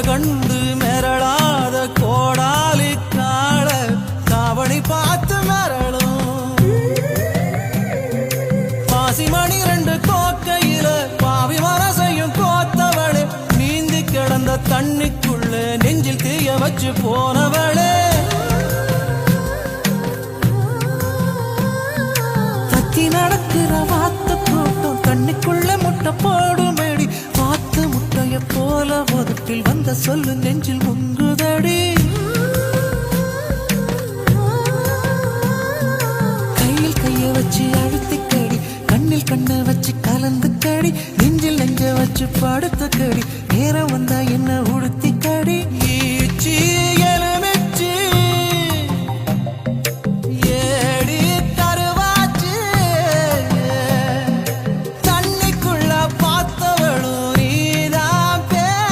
கண்டு மிரளாத கோடாலி கால தாவணி பார்த்து மிரளும் பாசிமணி 2 கோக்கையில பாவி மனசையும் கோத்தவளே நீந்தி கிடந்த தண்ணிக்குள்ள நெஞ்சில் தீய வச்சு போனவளே தத்தி நடக்கிற வாத்து கூட்டம் தண்ணிக்குள்ள முட்டை போடுமேடி வாத்து முட்டைய போல ஒதுக்கில் வந்த சொல்லு நெஞ்சில் முங்குதடி கையில் கைய வச்சு அழுத்தி கடி கண்ணில் கண்ணை வச்சு கலந்து கடி நெஞ்சில் நெஞ்ச வச்சு படுத்த கடி நேரம் வந்தா என்ன உடுத்தி கடி